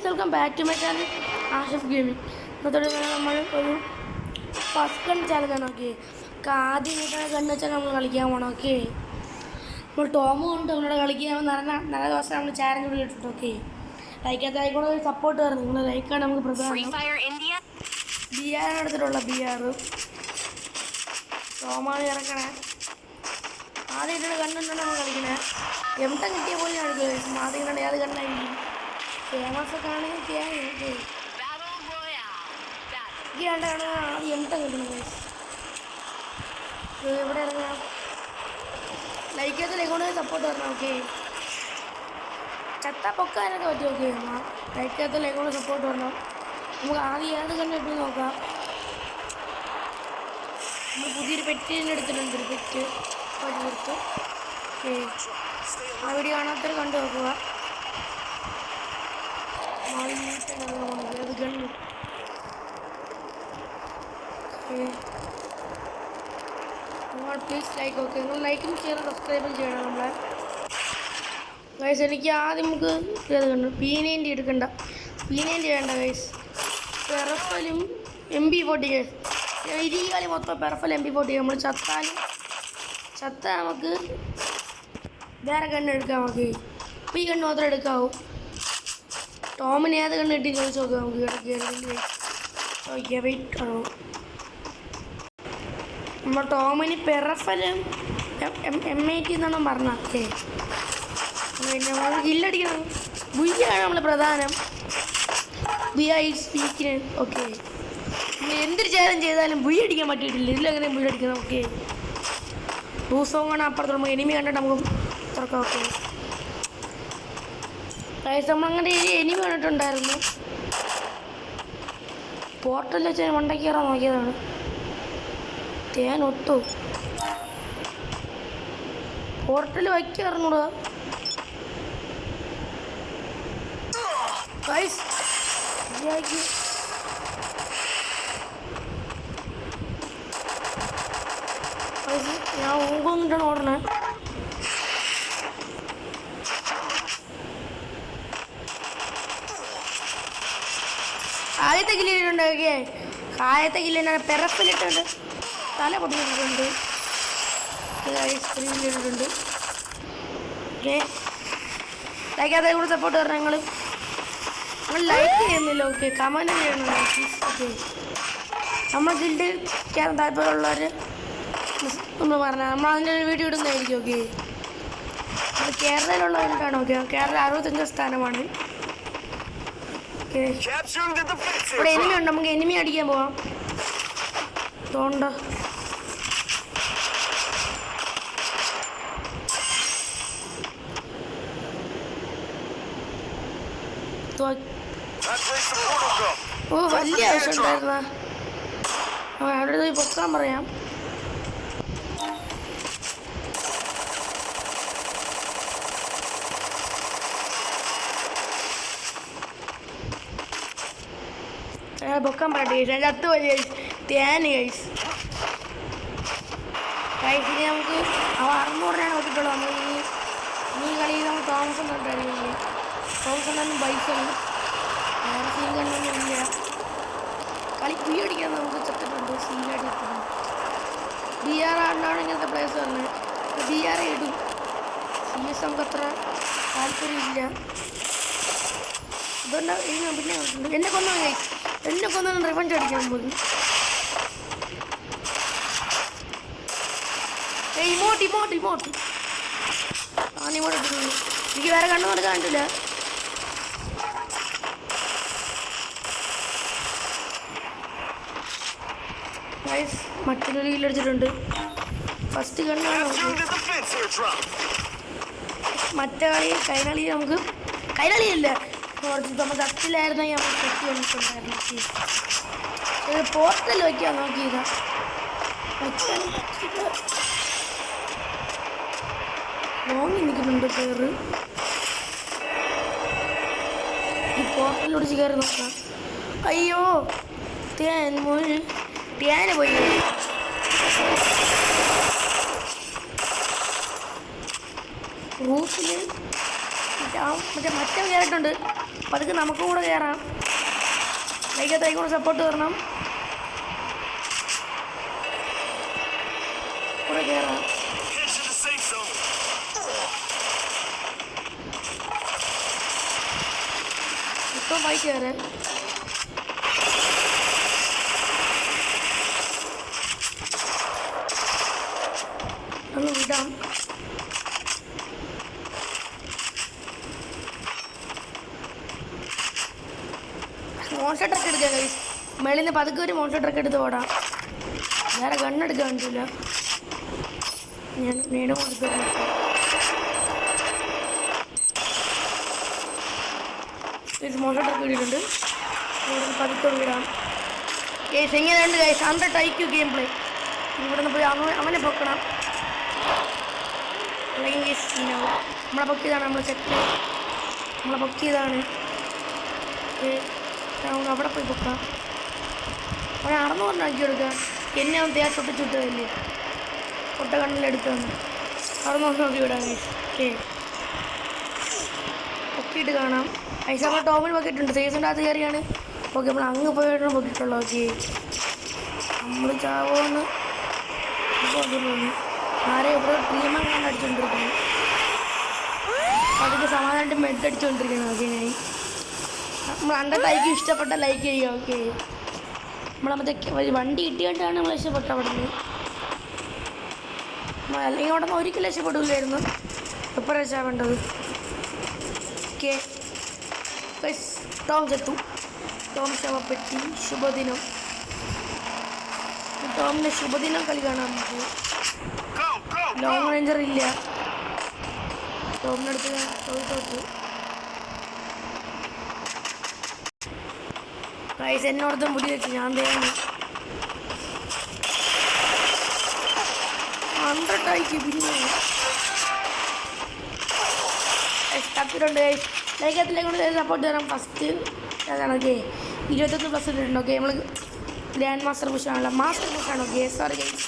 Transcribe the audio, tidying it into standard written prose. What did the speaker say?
Welcome back to my channel Ashif gaming. ഇന്നത്തെ നമ്മൾ ഒരു ഫസ്റ്റ് ഗൺ ചാലഞ്ചാണ്. ഓക്കെ, ആദ്യം ഗണ്ണ് വെച്ചാൽ നമ്മൾ കളിക്കാൻ പോകണം. ഓക്കെ, നമ്മൾ ടോമ് കൊണ്ട് നമ്മളോട് കളിക്കാമെന്ന് പറഞ്ഞാൽ നല്ല ദിവസം നമ്മൾ ചാലഞ്ച് വിളിച്ചിട്ടുണ്ട്. ഓക്കെ, ലൈക്കാത്ത ആയിക്കോട്ടെ, ഒരു സപ്പോർട്ട് വരണം. നിങ്ങൾ ലൈക്കാണ് നമുക്ക് പ്രധാനം. BR എടുത്തിട്ടുള്ള BR ടോമാണ് ഇറക്കണേ. ആദ്യമായിട്ടുള്ള കണ്ണുകൊണ്ടാണ് നമ്മൾ കളിക്കണേ. M10 കിട്ടിയ പോലെ ഞാൻ എടുക്കുക. ആദ്യം കണ്ട ഏത് കണ്ണായിരിക്കും ഫേമസ് ഒക്കെ ആണെങ്കിൽ ആദ്യം M10 കിട്ടുന്നത്. ഇവിടെ ഇറങ്ങാം. ലൈക്കകത്ത് ലൈക്കോണ്ട് സപ്പോർട്ട് വരണം. ഓക്കെ, ചത്ത പൊക്കാനൊക്കെ പറ്റും. ഓക്കെ, ലൈക്കകത്ത് ലൈക്കോണ്ട് സപ്പോർട്ട് വരണം. നമുക്ക് ആദ്യം ഏത് കണ്ണ് കിട്ടും നോക്കാം. നമ്മൾ പുതിയൊരു പെറ്റിനെ എടുത്തിട്ടുണ്ട്. ഒരു പെറ്റ് എടുത്ത്. ഓക്കെ, ആ വീഡിയോ കാണാത്തൊരു കണ്ടു നോക്കുക. അത് ഗണ്ണ്. നിങ്ങൾ പ്ലീസ് ലൈക്ക്. ഓക്കെ, നിങ്ങൾ ലൈക്കും ഷെയറും സബ്സ്ക്രൈബും ചെയ്യണം നമ്മളെ ഗൈസ്. എനിക്ക് ആദ്യം നമുക്ക് ഏത് കണ്ടു P90 എടുക്കണ്ട. P90 വേണ്ട ഗൈസ്. പെർഫലും MP40 guys. ഈ കളി മൊത്തം പെർഫൽ MP40. നമ്മൾ ചത്ത നമുക്ക് വേറെ കണ്ണ് എടുക്കാം. നമുക്ക് ഇപ്പോൾ ഈ കണ്ണ് മാത്രമേ എടുക്കാവൂ. ടോമിന് ഏത് കണ്ണ് കിട്ടി ചോദിച്ചു നോക്കാം. നമുക്ക് ചോദിക്കാം. വെയിറ്റ് ആണോ നമ്മൾ ടോമിന് പെറഫലും M80 എന്നാണ് പറഞ്ഞത്. ഓക്കെ, പിന്നെ നമ്മൾ കില്ലടിക്കണം. ബുയ്യാണ് നമ്മൾ പ്രധാനം. ബുയ്യ സ്പീക്കിന്. ഓക്കെ, എന്തൊരു ചാലഞ്ച് ചെയ്താലും ബുയ്യ അടിക്കാൻ പറ്റിയിട്ടില്ല. ഇതിലെങ്ങനെ ബുയ്യ അടിക്കണം. ഓക്കെ, ഭൂസോങ്ങാണ് അപ്പുറത്ത്. നമുക്ക് എനിമി കണ്ടിട്ട് നമുക്ക് തുറക്കാം. ഓക്കെ ഗൈസ്, നമ്മളങ്ങനെ എനിമി കണ്ടിട്ടുണ്ടായിരുന്നു. പോർട്ടൽ വെച്ച് മണ്ടയ്ക്ക് കയറാൻ നോക്കിയതാണ്. തേനൊത്തു പോർട്ടൽ വയ്ക്കാറുണ്ടോ ഗൈസ്? ഞാൻ ഊകൊന്നിട്ടാണ് ഓടണേ. ആദ്യത്തെ കില്ലിട്ടുണ്ട്. ഓക്കെ, ആദ്യത്തെ കില്ലിനാണ് പെറപ്പിലിട്ടുണ്ട്. തല പൊട്ടിയിട്ടുണ്ട്. സ്ക്രീനിലിട്ടുണ്ട്. ഓക്കെ, ലൈക്ക് അതേ കൂടെ സപ്പോർട്ട് പറഞ്ഞാൽ നിങ്ങൾ ലൈക്ക് ചെയ്യുന്നില്ല. ഓക്കെ, കമൻറ്റ് ചെയ്യണം. ഓക്കെ, നമ്മൾ ഗിൽഡിൽ കയറാൻ താല്പര്യമുള്ളവർ ഒന്ന് പറഞ്ഞാൽ നമ്മൾ അതിൻ്റെ ഒരു വീഡിയോ ഇടുന്നതായിരിക്കും. ഓക്കെ, അത് കേരളയിലുള്ളവർക്കാണ്. ഓക്കെ, കേരള 65 സ്ഥാനമാണ്. ഓക്കെ, ഇവിടെ എനിമി ഉണ്ട്. നമുക്ക് എനിമി അടിക്കാൻ പോവാം. തോണ്ട ഓ, വലിയ ആവശ്യം ഉണ്ടായിരുന്ന അവിടെ പോയി പൊക്കാൻ പറയാം. പൊക്കാൻ പറയട്ടെ ഗൈസ്. അതിൻ്റെ 10 വലിയ തേന് ഗൈസ്. ഗൈസിന് നമുക്ക് 600 നോക്കിയിട്ടുള്ളൂ. നമ്മൾ ഈ കളിയിൽ നമ്മൾ തോമസൺ ഉണ്ടായിരുന്നു. തോമസൺ ഒന്നും ബൈസൺ വേറെ സീൻ കണ്ടൊന്നും ഇല്ല. കളി അടിക്കാൻ നമുക്ക് ചത്തിട്ടുണ്ട്. സീനായിട്ട് എത്തുന്നു. BR ആണ്ടാണ് ഇങ്ങനത്തെ പ്ലേസ് പറഞ്ഞത്. BR ഇടും. CS നമുക്ക് അത്ര താല്പര്യമില്ല. ഇതുകൊണ്ട് പിന്നെ എന്നെ കൊന്നു ഗൈസ്. എന്നെ കൊന്നാലും റിവഞ്ച് അടിക്കാൻ പോകും. ഇമോട്ട് ഇമോട്ട് ഇട്ടിട്ടുണ്ട്. എനിക്ക് വേറെ കണ്ണു കൊടുക്കാൻ കണ്ടില്ല. ഗൈസ്, മറ്റൊരു കില്ലടിച്ചിട്ടുണ്ട്. ഫസ്റ്റ് കണ്ണാണ്. മറ്റേ കളി കൈകളി നമുക്ക് കൈകളിയില്ല. കുറച്ച് നമ്മൾ തട്ടിലായിരുന്നെങ്കിൽ നമ്മൾ തെറ്റി വന്നിട്ടുണ്ടായിരുന്നു. പോർട്ടൽ വയ്ക്കാൻ നോക്കിയതാ. ലോങ്ങി നിൽക്കുന്നുണ്ട് പേര്. ഈ പോർട്ടലിൽ ഒടിച്ച് കയറി നോക്കാം. അയ്യോ, തേന് പോയി. റൂഫിൽ മറ്റേ മറ്റേ കയറിയിട്ടുണ്ട്. അപ്പം അതൊക്കെ നമുക്കും കൂടെ കയറാം. ലൈക്കത്തായി കൂടെ സപ്പോർട്ട് തരണം. കൂടെ കയറാം. ഇപ്പം ഫൈറ്റ് കയറ്. ഒന്ന് വിടാം. മോൺസ്റ്റർ ട്രക്ക് എടുക്കാം ഗൈസ്. മേളിൽ നിന്ന് പതുക്കെ ഒരു മോൺസ്റ്റർ ട്രക്ക് എടുത്ത് ഓടാം. വേറെ ഗണ്ണെടുക്കാൻ പറ്റില്ല. ഞാൻ നേടും കൊടുത്തു. മോൺസ്റ്റർ ട്രക്ക് ഇട്ടിട്ടുണ്ട്. ഇവിടെ നിന്ന് പതുക്കെ വിടാം. ഗൈസ് എങ്ങനെയുണ്ട് ഗൈസ്? 100 IQ game play. ഇവിടെ നിന്ന് പോയി അവനെ പൊക്കണം. അല്ലെങ്കിൽ ഗൈസ് നമ്മളെ പൊക്കിയതാണ്. നമ്മൾ സെറ്റ് നമ്മളെ പൊക്കിയതാണ്. അവിടെ പോയി പൊക്കാം. അവനെ 600 ആക്കി കൊടുക്കുക. എന്നെ അവൻ തേച്ച് ചുട്ടതല്ലേ. പൊട്ട കണ്ണിലെടുക്കാന്ന് 600 നോക്കി വിടാം ഗൈസ്. ഓക്കെ പൊക്കിയിട്ട് കാണാം. ഐസ് നമ്മൾ ടോമിൽ പൊക്കിയിട്ടുണ്ട്. സീസണിൻ്റെ അകത്ത് കയറിയാണ്. ഓക്കെ നമ്മൾ അങ്ങ് പോയിട്ടാണ് പൊക്കിയിട്ടുള്ളത്. ഓക്കെ നമ്മൾ ചാവോന്ന് തോന്നി. ആരെ ഇവിടെ ക്രീമം കണ്ട് അടിച്ചുകൊണ്ടിരിക്കുന്നു. അതൊക്കെ സമാധാനമായിട്ട് മെഡ് അടിച്ചുകൊണ്ടിരിക്കണം. ഓക്കെ നമ്മൾ 100 IQ ഇഷ്ടപ്പെട്ട ലൈക്ക് ചെയ്യുക. ഓക്കെ നമ്മളെ വണ്ടി കിട്ടിയിട്ടാണ് നമ്മൾ രക്ഷപ്പെട്ട അവിടെ നിന്ന്. അല്ലെങ്കിൽ അവിടെ നിന്ന് ഒരിക്കലും രക്ഷപ്പെടില്ലായിരുന്നു. എപ്പോൾ രക്ഷാവേണ്ടത്? ഓക്കെ ടോം ചെത്തു. ടോം ശവപ്പെട്ടി. ശുഭദിനം. ടോമിൻ്റെ ശുഭദിനം കളി കാണാൻ നമുക്ക്. ലോങ് റേഞ്ചർ ഇല്ല. ടോമിനടുത്ത് തോറ്റു. ഗൈസ് എന്നോടത്തും മുടി വെച്ച് ഞാൻ തേങ്ങി 100 IQ പിന്നെ തപ്പിട്ടുണ്ട്. ലൈക്കത്തിലേക്ക് കൊണ്ട് സപ്പോർട്ട് തരാം. ഫസ്റ്റ് ഏതാണ്? ഓക്കെ 21+ ഇട്ടിട്ടുണ്ട്. ഓക്കെ നമ്മൾ ഗ്രാൻഡ് മാസ്റ്റർ പുഷാണല്ലോ. മാസ്റ്റർ പുഷാണ്. Okay sorry guys.